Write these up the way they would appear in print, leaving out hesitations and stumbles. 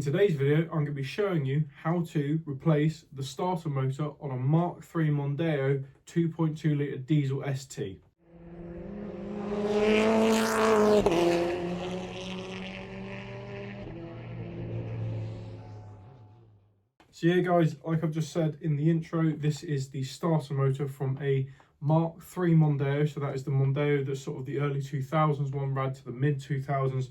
In today's video, I'm going to be showing you how to replace the starter motor on a Mk3 Mondeo 2.2 litre diesel ST. So yeah guys, like I've just said in the intro, this is the starter motor from a Mk3 Mondeo. So that is the Mondeo that's sort of the early 2000s one, right to the mid 2000s,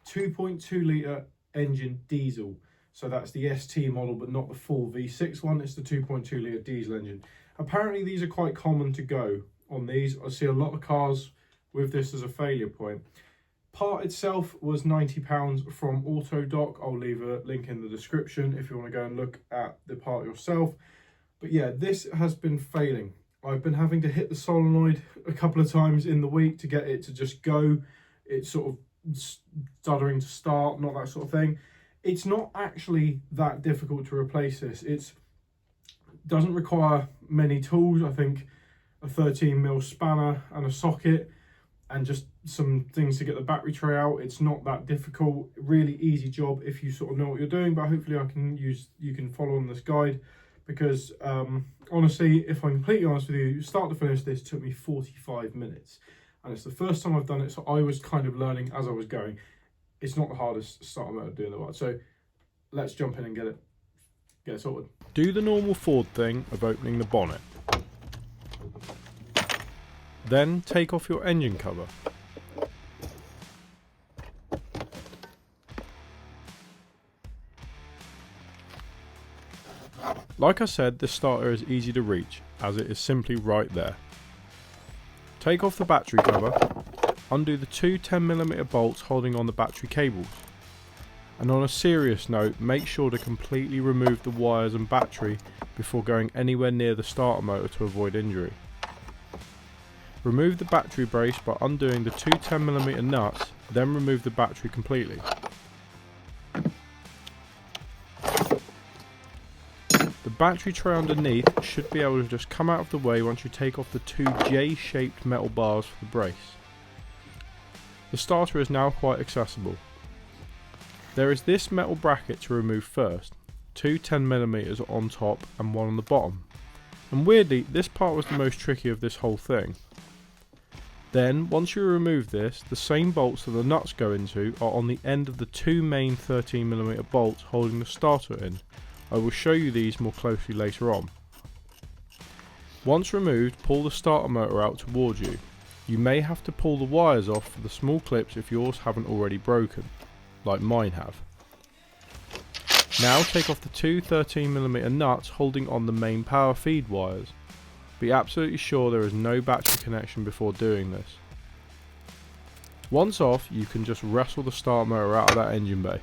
2.2 litre engine diesel. So that's the ST model, but not the full V6 one. It's the 2.2 litre diesel engine. Apparently these are quite common to go on these. I see a lot of cars with this as a failure point. Part itself was £90 from Autodoc. I'll leave a link in the description if you want to go and look at the part yourself. But yeah, this has been failing. I've been having to hit the solenoid a couple of times in the week to get it to just go. It's sort of stuttering to start, not that sort of thing. It's not actually that difficult to replace this. It doesn't require many tools. I think a 13mm spanner and a socket and just some things to get the battery tray out. It's not that difficult. Really easy job if you sort of know what you're doing, but hopefully you can follow on this guide, because honestly, if I'm completely honest with you, start to finish this took me 45 minutes. And it's the first time I've done it, so I was kind of learning as I was going. It's not the hardest starter motor doing the work. So let's jump in and get it sorted. Do the normal Ford thing of opening the bonnet. Then take off your engine cover. Like I said, this starter is easy to reach as it is simply right there. Take off the battery cover, undo the two 10mm bolts holding on the battery cables. And on a serious note, make sure to completely remove the wires and battery before going anywhere near the starter motor to avoid injury. Remove the battery brace by undoing the two 10mm nuts, then remove the battery completely. The battery tray underneath should be able to just come out of the way once you take off the two J-shaped metal bars for the brace. The starter is now quite accessible. There is this metal bracket to remove first, two 10mm on top and one on the bottom. And weirdly, this part was the most tricky of this whole thing. Then, once you remove this, the same bolts that the nuts go into are on the end of the two main 13mm bolts holding the starter in. I will show you these more closely later on. Once removed, pull the starter motor out towards you. You may have to pull the wires off for the small clips if yours haven't already broken, like mine have. Now take off the two 13mm nuts holding on the main power feed wires. Be absolutely sure there is no battery connection before doing this. Once off, you can just wrestle the starter motor out of that engine bay.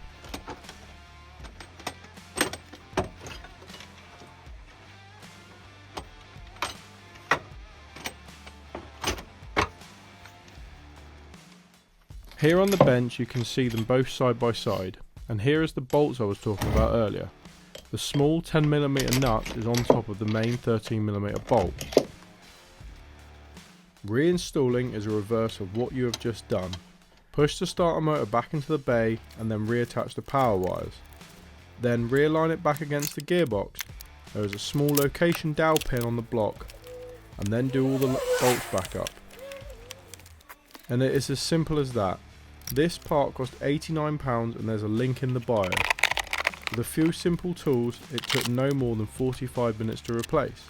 Here on the bench you can see them both side by side, and here is the bolts I was talking about earlier. The small 10mm nut is on top of the main 13mm bolt. Reinstalling is a reverse of what you have just done. Push the starter motor back into the bay and then reattach the power wires. Then realign it back against the gearbox. There is a small location dowel pin on the block, and then do all the bolts back up. And it is as simple as that. This part cost £89 and there's a link in the bio. With a few simple tools, it took no more than 45 minutes to replace.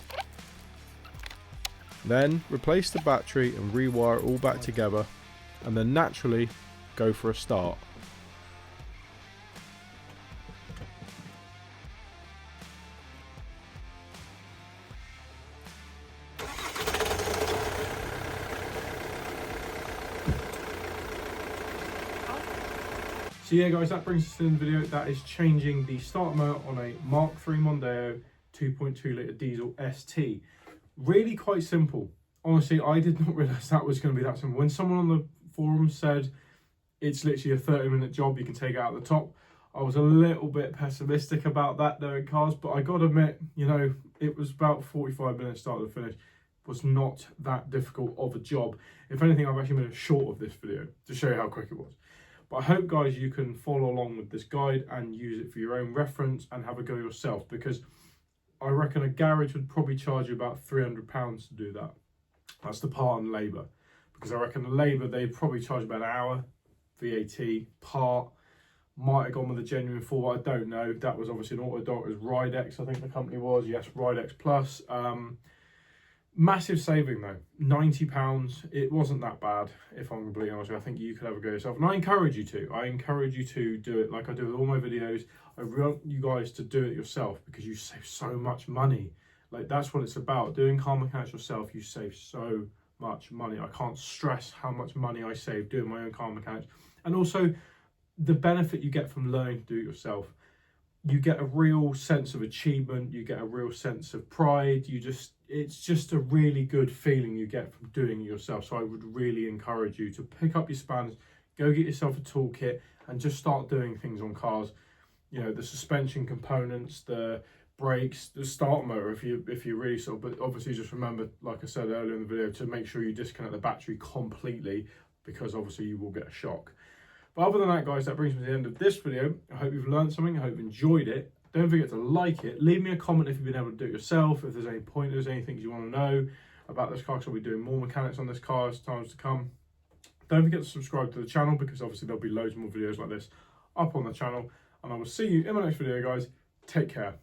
Then replace the battery and rewire it all back together, and then naturally go for a start. So yeah guys, that brings us to the end of the video. That is changing the starter motor on a Mk3 Mondeo 2.2 litre diesel ST. Really quite simple. Honestly, I did not realise that was going to be that simple. When someone on the forum said it's literally a 30-minute job, you can take it out the top, I was a little bit pessimistic about that there in cars, but I got to admit, you know, it was about 45 minutes start to finish. It was not that difficult of a job. If anything, I've actually made a short of this video to show you how quick it was. But I hope, guys, you can follow along with this guide and use it for your own reference and have a go yourself, because I reckon a garage would probably charge you about £300 to do that. That's the part and labour, because I reckon the labour, they probably charge about an hour, VAT, part. Might have gone with a genuine full, I don't know. That was obviously an auto doc, it was Ridex, I think the company was. Yes, Ridex Plus. Massive saving though, £90. It wasn't that bad, if I'm completely honest with you. I think you could have a go yourself, and I encourage you to. I encourage you to do it like I do with all my videos. I want you guys to do it yourself, because you save so much money. Like, that's what it's about. Doing car mechanics yourself, you save so much money. I can't stress how much money I save doing my own car mechanics. And also, the benefit you get from learning to do it yourself. You get a real sense of achievement, you get a real sense of pride, it's just a really good feeling you get from doing it yourself. So I would really encourage you to pick up your spanners, go get yourself a toolkit, and just start doing things on cars. You know, the suspension components, the brakes, the start motor, if you really sort of, but obviously just remember, like I said earlier in the video, to make sure you disconnect the battery completely, because obviously you will get a shock. But other than that, guys, that brings me to the end of this video. I hope you've learned something. I hope you've enjoyed it. Don't forget to like it. Leave me a comment if you've been able to do it yourself. If there's any pointers, any things you want to know about this car, because I'll be doing more mechanics on this car as times to come. Don't forget to subscribe to the channel, because obviously there'll be loads more videos like this up on the channel. And I will see you in my next video, guys. Take care.